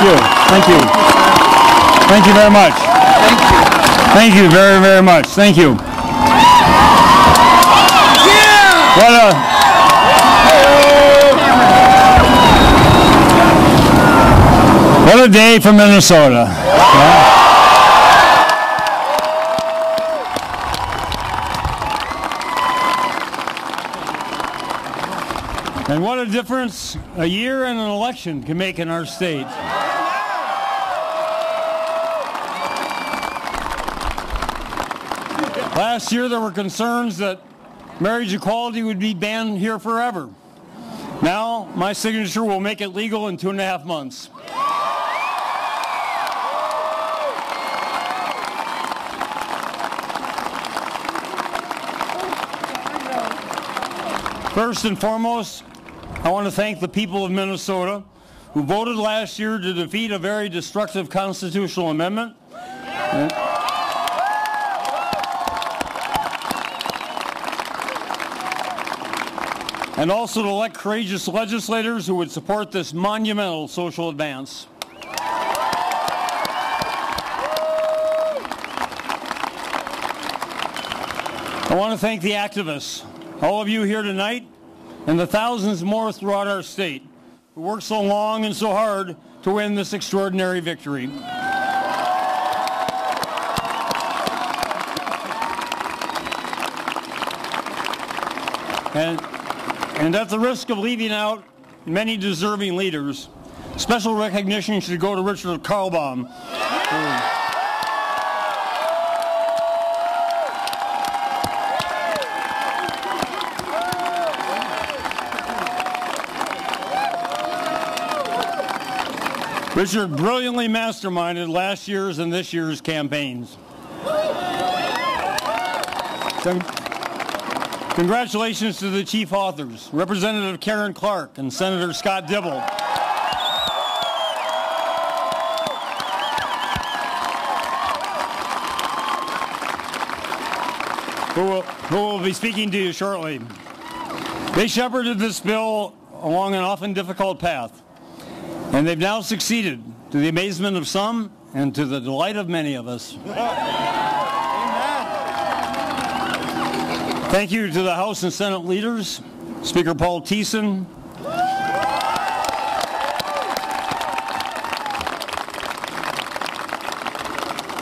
you. Thank you. Thank you very much. Thank you very, very much. Thank you. What a day for Minnesota. Yeah. And what a difference a year and an election can make in our state. Last year there were concerns that marriage equality would be banned here forever. Now my signature will make it legal in 2.5 months. First and foremost, I want to thank the people of Minnesota who voted last year to defeat a very destructive constitutional amendment. And also to elect courageous legislators who would support this monumental social advance. I want to thank the activists, all of you here tonight, and the thousands more throughout our state who worked so long and so hard to win this extraordinary victory. And at the risk of leaving out many deserving leaders, special recognition should go to Richard Karlbaum, Richard brilliantly masterminded last year's and this year's campaigns. Congratulations to the chief authors, Representative Karen Clark and Senator Scott Dibble. Who will be speaking to you shortly. They shepherded this bill along an often difficult path, and they've now succeeded, to the amazement of some and to the delight of many of us. Thank you to the House and Senate leaders, Speaker Paul Thiessen,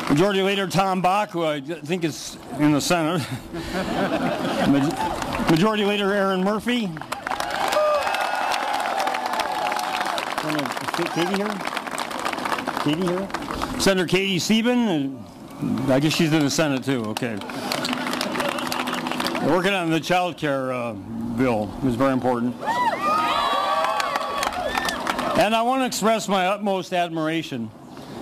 Majority Leader Tom Bach, who I think is in the Senate, Majority Leader Aaron Murphy, Katie here? Katie here? Senator Katie Sieben, I guess she's in the Senate too, okay. We're working on the child care bill. It was very important. And I want to express my utmost admiration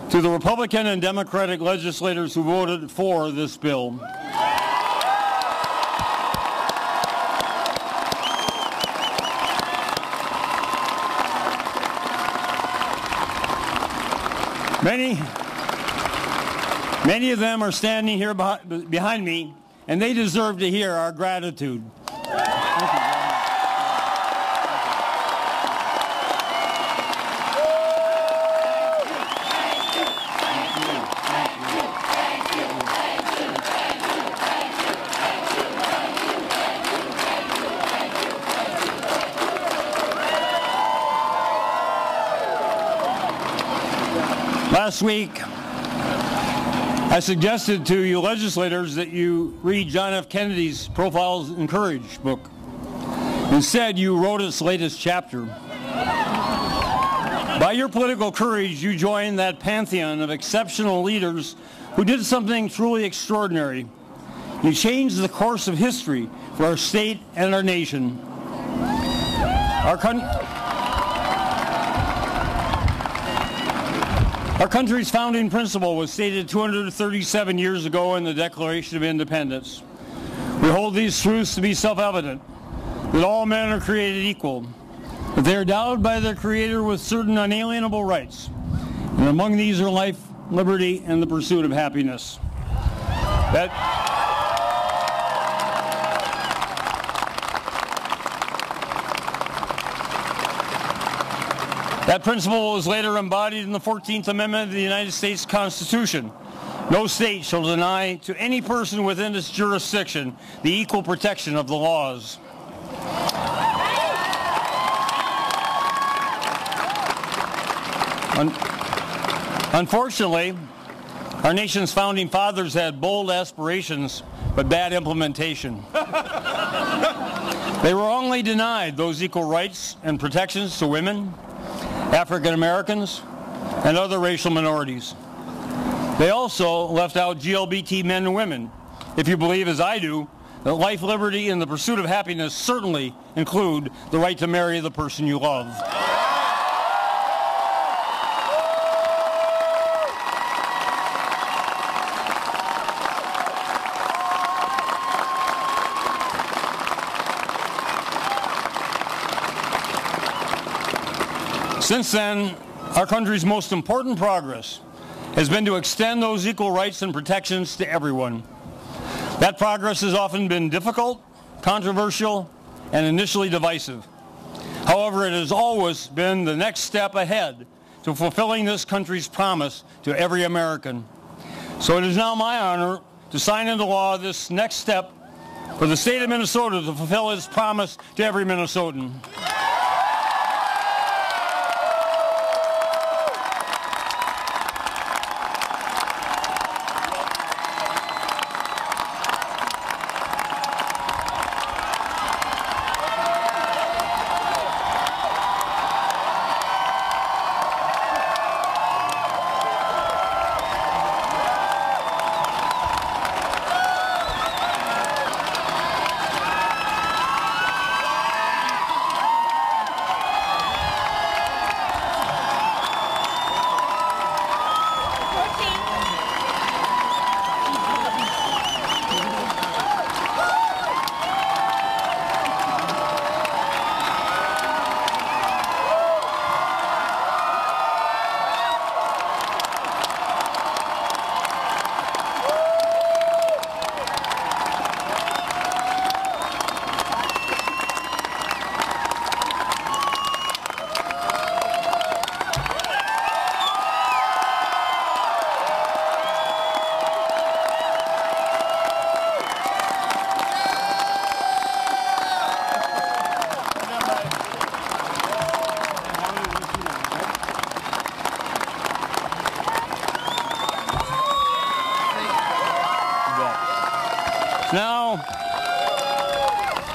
to the Republican and Democratic legislators who voted for this bill. Many of them are standing here behind me, and they deserve to hear our gratitude. Last week, I suggested to you legislators that you read John F. Kennedy's Profiles in Courage book. Instead, you wrote its latest chapter. By your political courage, you joined that pantheon of exceptional leaders who did something truly extraordinary. You changed the course of history for our state and our nation. Our country's founding principle was stated 237 years ago in the Declaration of Independence. We hold these truths to be self-evident, that all men are created equal, that they are endowed by their Creator with certain unalienable rights, and among these are life, liberty, and the pursuit of happiness. That principle was later embodied in the 14th Amendment of the United States Constitution. No state shall deny to any person within its jurisdiction the equal protection of the laws. Unfortunately, our nation's founding fathers had bold aspirations, but bad implementation. They wrongly denied those equal rights and protections to women, African Americans, and other racial minorities. They also left out GLBT men and women, if you believe, as I do, that life, liberty, and the pursuit of happiness certainly include the right to marry the person you love. Since then, our country's most important progress has been to extend those equal rights and protections to everyone. That progress has often been difficult, controversial, and initially divisive. However, it has always been the next step ahead to fulfilling this country's promise to every American. So it is now my honor to sign into law this next step for the state of Minnesota to fulfill its promise to every Minnesotan.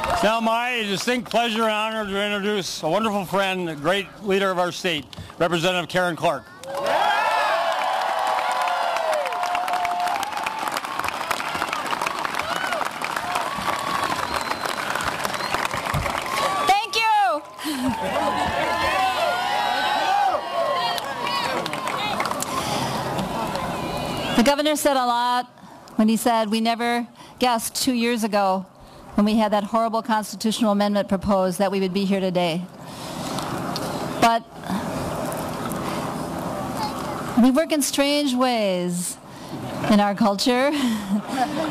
It's now my distinct pleasure and honor to introduce a wonderful friend, a great leader of our state, Representative Karen Clark. Thank you. The governor said a lot when he said we never guessed 2 years ago when we had that horrible constitutional amendment proposed that we would be here today. But we work in strange ways in our culture,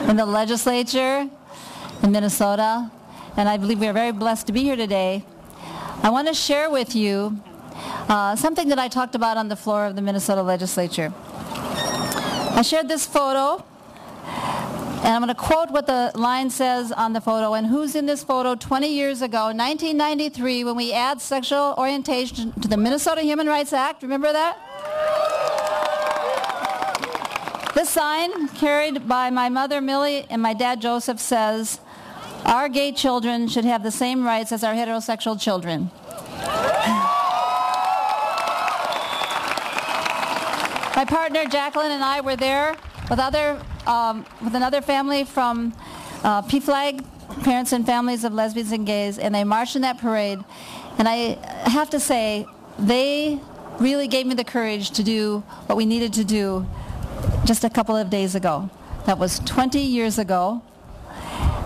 in the legislature, in Minnesota, and I believe we are very blessed to be here today. I want to share with you something that I talked about on the floor of the Minnesota legislature. I shared this photo, and I'm going to quote what the line says on the photo. And who's in this photo? 20 years ago, 1993, when we add sexual orientation to the Minnesota Human Rights Act. Remember that? This sign, carried by my mother Millie and my dad Joseph, says, "Our gay children should have the same rights as our heterosexual children." My partner Jacqueline and I were there with another family from PFLAG, Parents and Families of Lesbians and Gays, and they marched in that parade. And I have to say, they really gave me the courage to do what we needed to do just a couple of days ago. That was 20 years ago.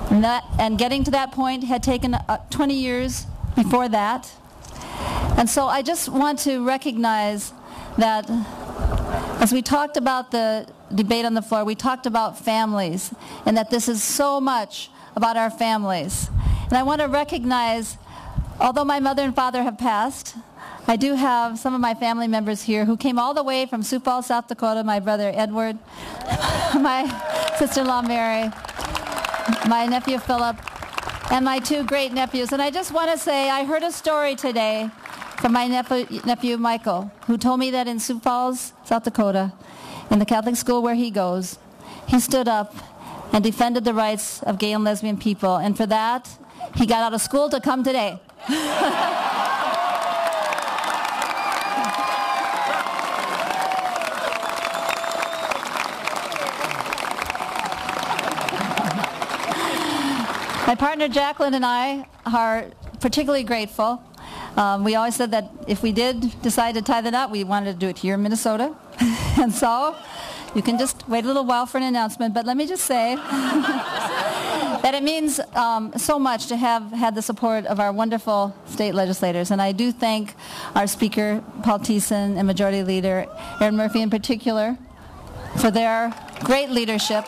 And getting to that point had taken 20 years before that. And so I just want to recognize that as we talked about the debate on the floor, we talked about families, and that this is so much about our families. And I want to recognize, although my mother and father have passed, I do have some of my family members here who came all the way from Sioux Falls, South Dakota, my brother Edward, my sister-in-law Mary, my nephew Philip, and my two great nephews. And I just want to say, I heard a story today from my nephew Michael, who told me that in Sioux Falls, South Dakota, in the Catholic school where he goes, he stood up and defended the rights of gay and lesbian people. And for that, he got out of school to come today. My partner Jacqueline and I are particularly grateful. We always said that if we did decide to tie the knot, we wanted to do it here in Minnesota. And so you can just wait a little while for an announcement, but let me just say that it means so much to have had the support of our wonderful state legislators. And I do thank our Speaker, Paul Thiessen, and Majority Leader Erin Murphy in particular for their great leadership.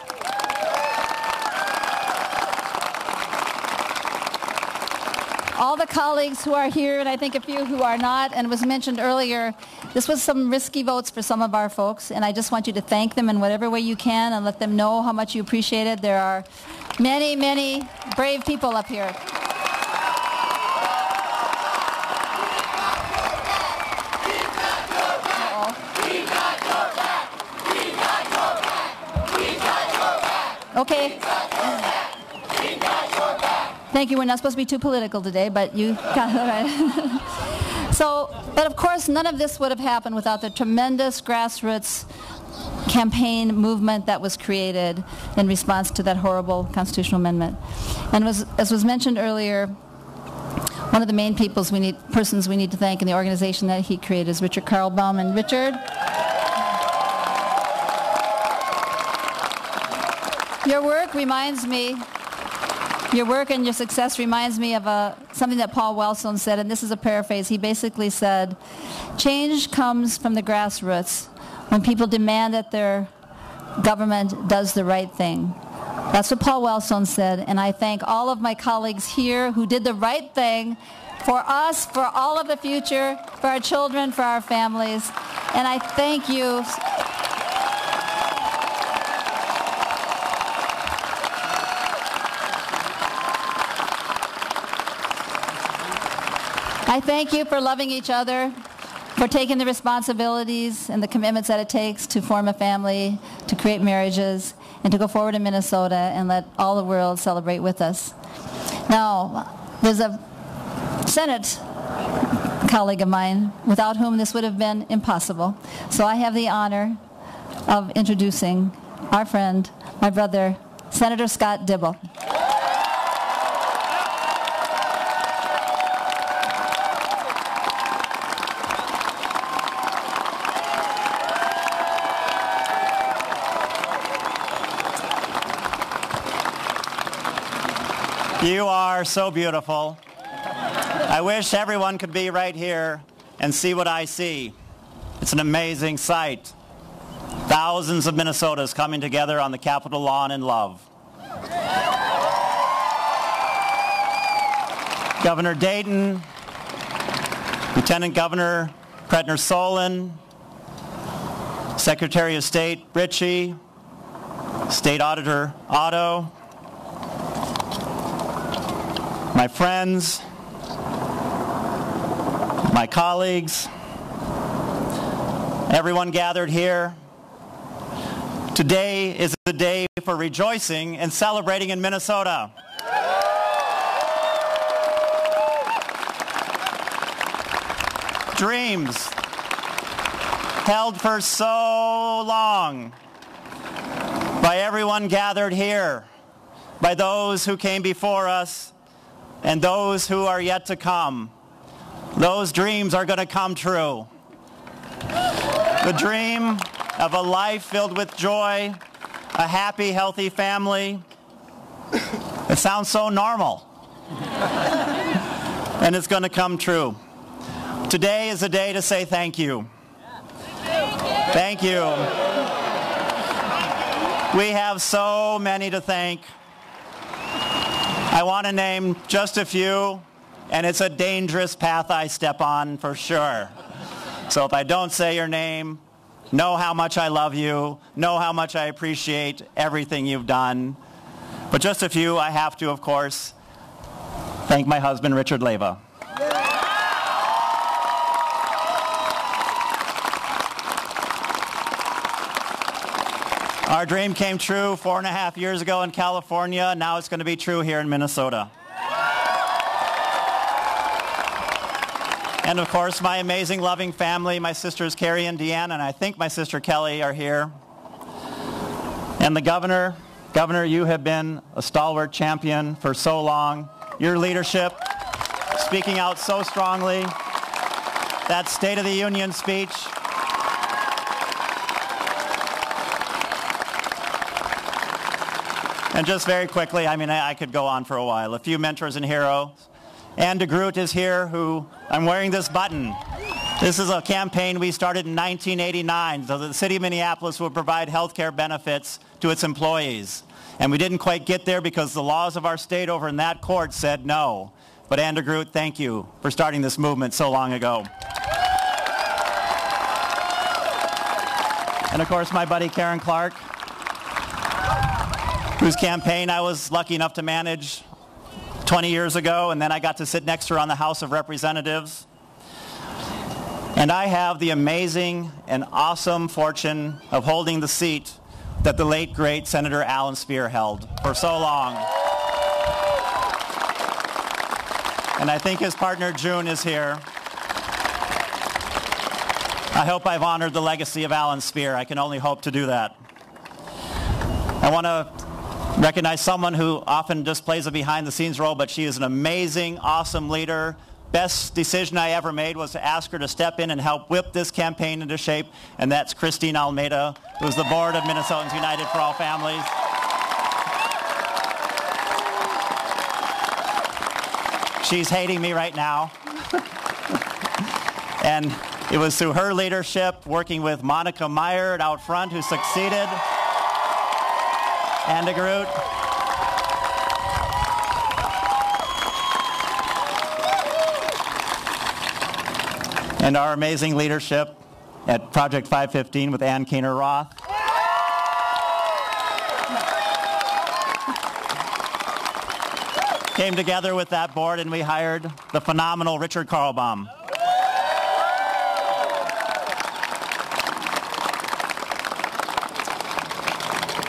All the colleagues who are here, and I think a few who are not, and it was mentioned earlier, this was some risky votes for some of our folks, and I just want you to thank them in whatever way you can and let them know how much you appreciate it. There are many, many brave people up here. Okay. Thank you. We're not supposed to be too political today, but you got it right. So, but of course, none of this would have happened without the tremendous grassroots campaign movement that was created in response to that horrible constitutional amendment. And as was mentioned earlier, one of the main persons we need to thank in the organization that he created is Richard Carlbaum. And Richard, your work reminds me. Your work and your success reminds me of something that Paul Wellstone said, and this is a paraphrase. He basically said, change comes from the grassroots when people demand that their government does the right thing. That's what Paul Wellstone said, and I thank all of my colleagues here who did the right thing for us, for all of the future, for our children, for our families, and I thank you. I thank you for loving each other, for taking the responsibilities and the commitments that it takes to form a family, to create marriages, and to go forward in Minnesota and let all the world celebrate with us. Now, there's a Senate colleague of mine without whom this would have been impossible. So I have the honor of introducing our friend, my brother, Senator Scott Dibble. You are so beautiful. I wish everyone could be right here and see what I see. It's an amazing sight. Thousands of Minnesotans coming together on the Capitol lawn in love. Governor Dayton, Lieutenant Governor Pretner-Solon, Secretary of State Ritchie, State Auditor Otto, my friends, my colleagues, everyone gathered here. Today is a day for rejoicing and celebrating in Minnesota. Dreams held for so long by everyone gathered here, by those who came before us, and those who are yet to come. Those dreams are going to come true. The dream of a life filled with joy, a happy, healthy family. It sounds so normal. And it's going to come true. Today is a day to say thank you. Thank you. We have so many to thank. I want to name just a few, and it's a dangerous path I step on for sure. So if I don't say your name, know how much I love you, know how much I appreciate everything you've done. But just a few, I have to, of course, thank my husband, Richard Leva. Our dream came true 4.5 years ago in California. Now it's going to be true here in Minnesota. And of course, my amazing, loving family, my sisters Carrie and Deanne, and I think my sister Kelly are here. And the Governor, you have been a stalwart champion for so long. Your leadership, speaking out so strongly, that State of the Union speech. And just very quickly, I mean, I could go on for a while. A few mentors and heroes. Ann DeGroot is here, who I'm wearing this button. This is a campaign we started in 1989, so that the city of Minneapolis would provide health care benefits to its employees. And we didn't quite get there because the laws of our state over in that court said no. But Ann DeGroot, thank you for starting this movement so long ago. And of course, my buddy Karen Clark, whose campaign I was lucky enough to manage 20 years ago, and then I got to sit next to her on the House of Representatives. And I have the amazing and awesome fortune of holding the seat that the late, great Senator Alan Speer held for so long. And I think his partner June is here. I hope I've honored the legacy of Alan Speer. I can only hope to do that. I want to recognize someone who often just plays a behind-the-scenes role, but she is an amazing, awesome leader. Best decision I ever made was to ask her to step in and help whip this campaign into shape, and that's Christine Almeida, who's the board of Minnesotans United for All Families. She's hating me right now. And it was through her leadership, working with Monica Meyer out front, who succeeded. Ann DeGroot. And our amazing leadership at Project 515 with Ann Keener-Roth. Came together with that board and we hired the phenomenal Richard Carlbaum.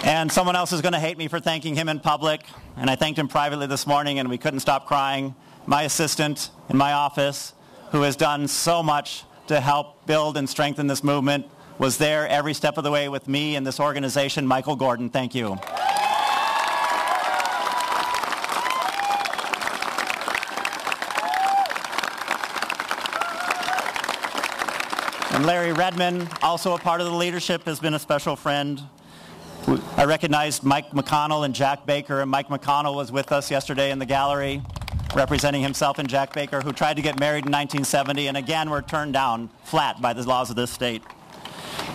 And someone else is going to hate me for thanking him in public, and I thanked him privately this morning and we couldn't stop crying. My assistant in my office, who has done so much to help build and strengthen this movement, was there every step of the way with me and this organization, Michael Gordon. Thank you. And Larry Redmond, also a part of the leadership, has been a special friend. I recognized Mike McConnell and Jack Baker, and Mike McConnell was with us yesterday in the gallery, representing himself and Jack Baker, who tried to get married in 1970, and again were turned down flat by the laws of this state.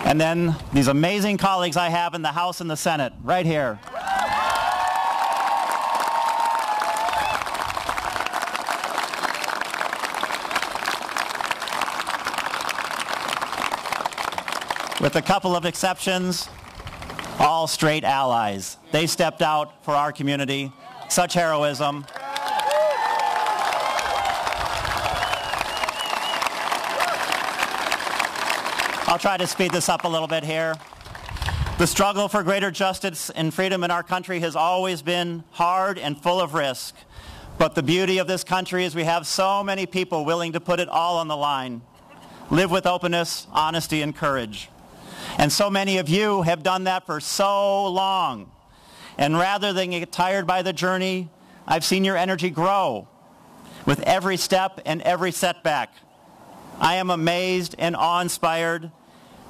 And then these amazing colleagues I have in the House and the Senate, right here. With a couple of exceptions, all straight allies. They stepped out for our community. Such heroism. I'll try to speed this up a little bit here. The struggle for greater justice and freedom in our country has always been hard and full of risk. But the beauty of this country is we have so many people willing to put it all on the line. Live with openness, honesty, and courage. And so many of you have done that for so long. And rather than get tired by the journey, I've seen your energy grow with every step and every setback. I am amazed and awe-inspired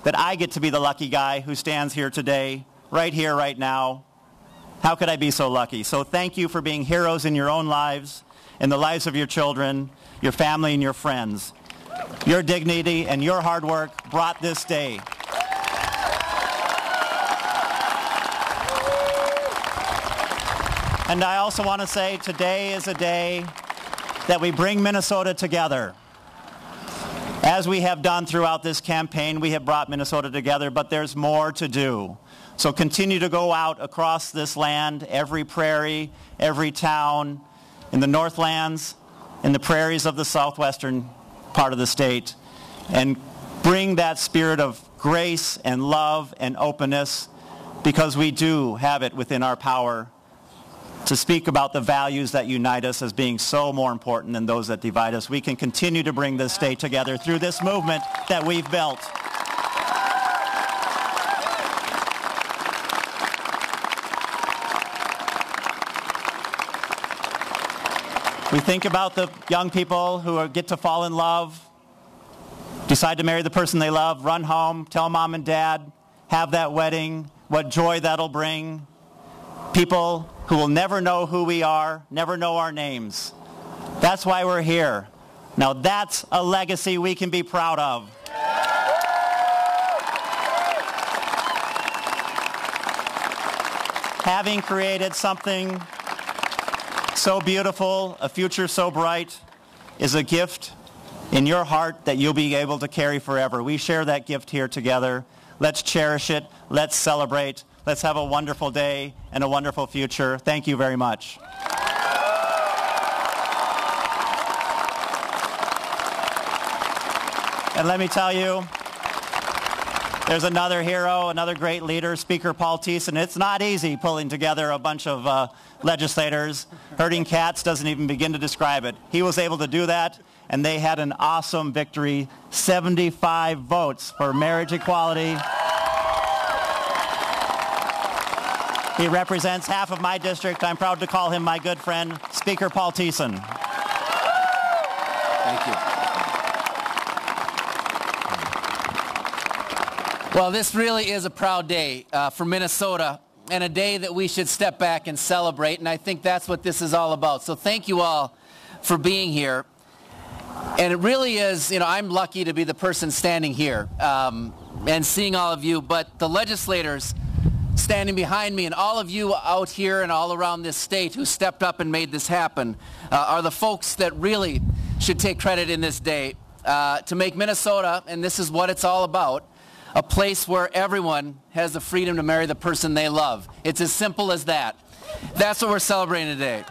that I get to be the lucky guy who stands here today, right now. How could I be so lucky? So thank you for being heroes in your own lives, in the lives of your children, your family, and your friends. Your dignity and your hard work brought this day. And I also want to say today is a day that we bring Minnesota together. As we have done throughout this campaign, we have brought Minnesota together, but there's more to do. So continue to go out across this land, every prairie, every town, in the Northlands, in the prairies of the southwestern part of the state, and bring that spirit of grace and love and openness, because we do have it within our power to speak about the values that unite us as being so more important than those that divide us. We can continue to bring this state together through this movement that we've built. We think about the young people who get to fall in love, decide to marry the person they love, run home, tell mom and dad, have that wedding, what joy that'll bring. People who will never know who we are, never know our names. That's why we're here. Now that's a legacy we can be proud of. Having created something so beautiful, a future so bright, is a gift in your heart that you'll be able to carry forever. We share that gift here together. Let's cherish it. Let's celebrate. Let's have a wonderful day and a wonderful future. Thank you very much. And let me tell you, there's another hero, another great leader, Speaker Paul Thiessen. It's not easy pulling together a bunch of legislators. Herding cats doesn't even begin to describe it. He was able to do that, and they had an awesome victory, 75 votes for marriage equality. He represents half of my district. I'm proud to call him my good friend, Speaker Paul Thiessen. Thank you. Well, this really is a proud day for Minnesota, and a day that we should step back and celebrate, and I think that's what this is all about. So thank you all for being here. And it really is, I'm lucky to be the person standing here and seeing all of you, but the legislators standing behind me and all of you out here and all around this state who stepped up and made this happen are the folks that really should take credit in this day to make Minnesota, and this is what it's all about, a place where everyone has the freedom to marry the person they love. It's as simple as that. That's what we're celebrating today.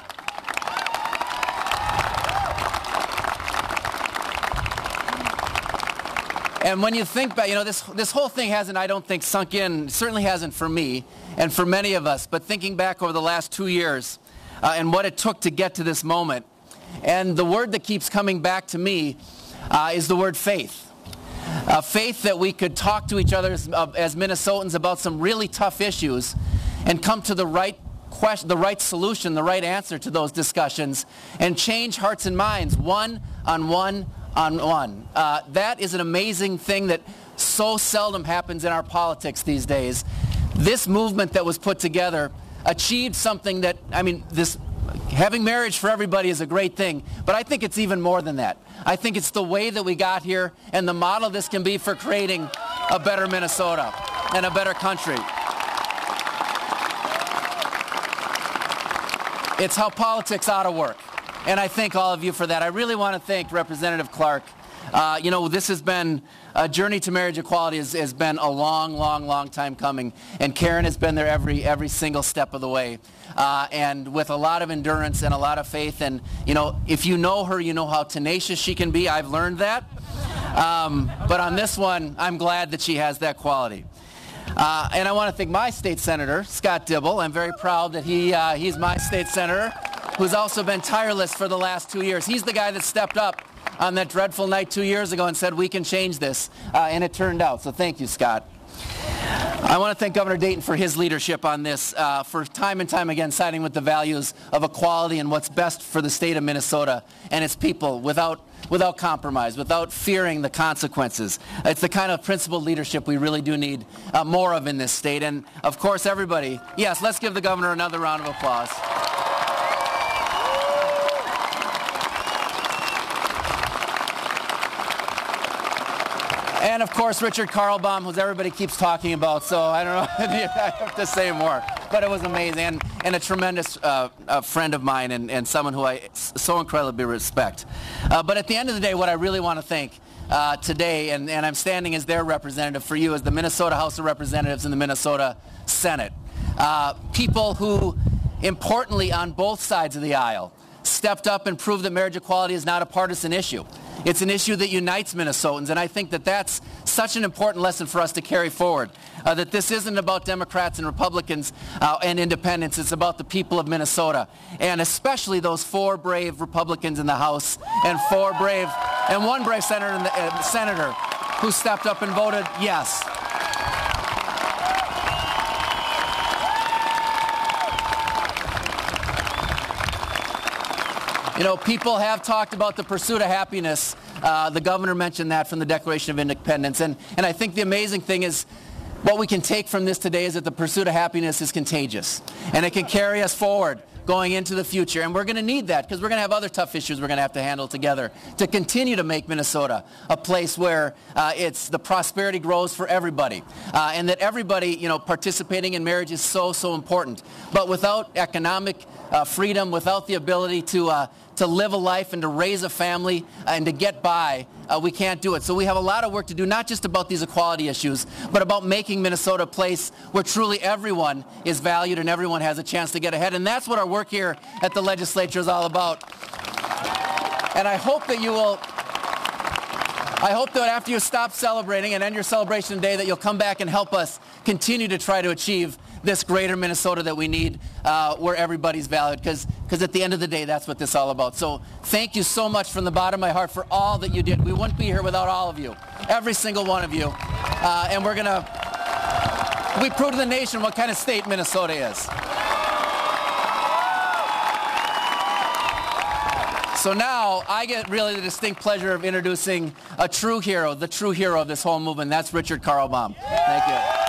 And when you think about, this whole thing hasn't, I don't think, sunk in, certainly hasn't for me and for many of us, but thinking back over the last 2 years and what it took to get to this moment. And the word that keeps coming back to me is the word faith. Faith that we could talk to each other as Minnesotans about some really tough issues and come to the right question, the right solution, the right answer to those discussions, and change hearts and minds one on one on one. That is an amazing thing that so seldom happens in our politics these days. This movement that was put together achieved something that, having marriage for everybody is a great thing, but I think it's even more than that. I think it's the way that we got here and the model this can be for creating a better Minnesota and a better country. It's how politics ought to work. And I thank all of you for that. I really want to thank Representative Clark. This has been, a journey to marriage equality has been a long time coming. And Karen has been there every single step of the way. And with a lot of endurance and a lot of faith. And, if you know her, you know how tenacious she can be. I've learned that. But on this one, I'm glad that she has that quality. And I want to thank my state senator, Scott Dibble. I'm very proud that he's my state senator, who's also been tireless for the last 2 years. He's the guy that stepped up on that dreadful night 2 years ago and said, we can change this, and it turned out. So thank you, Scott. I want to thank Governor Dayton for his leadership on this, for time and time again siding with the values of equality and what's best for the state of Minnesota and its people without compromise, without fearing the consequences. It's the kind of principled leadership we really do need more of in this state. And, of course, everybody, yes, let's give the governor another round of applause. And, of course, Richard Karlbaum, who everybody keeps talking about, so I don't know if I have to say more. but it was amazing, and a tremendous friend of mine and someone who I so incredibly respect. But at the end of the day, what I really want to thank today, and I'm standing as their representative for you, as the Minnesota House of Representatives and the Minnesota Senate. People who, importantly, on both sides of the aisle, stepped up and proved that marriage equality is not a partisan issue. It's an issue that unites Minnesotans, and I think that that's such an important lesson for us to carry forward, that this isn't about Democrats and Republicans and independents. It's about the people of Minnesota, and especially those 4 brave Republicans in the House and 1 brave senator who stepped up and voted yes. You know, people have talked about the pursuit of happiness. The governor mentioned that from the Declaration of Independence. And I think the amazing thing is what we can take from this today is that the pursuit of happiness is contagious. And it can carry us forward going into the future. And we're going to need that because we're going to have other tough issues we're going to have to handle together to continue to make Minnesota a place where the prosperity grows for everybody. And that everybody, you know, participating in marriage is so, so important. But without economic freedom, without the ability to live a life and to raise a family and to get by, we can't do it. So we have a lot of work to do, not just about these equality issues, but about making Minnesota a place where truly everyone is valued and everyone has a chance to get ahead. And that's what our work here at the legislature is all about. And I hope that after you stop celebrating and end your celebration today, that you'll come back and help us continue to try to achieve this greater Minnesota that we need, where everybody's valued, because at the end of the day, that's what this is all about. So thank you so much from the bottom of my heart for all that you did. We wouldn't be here without all of you, every single one of you. And we prove to the nation what kind of state Minnesota is. So now I get really the distinct pleasure of introducing a true hero, the true hero of this whole movement. That's Richard Carlbaum. Thank you.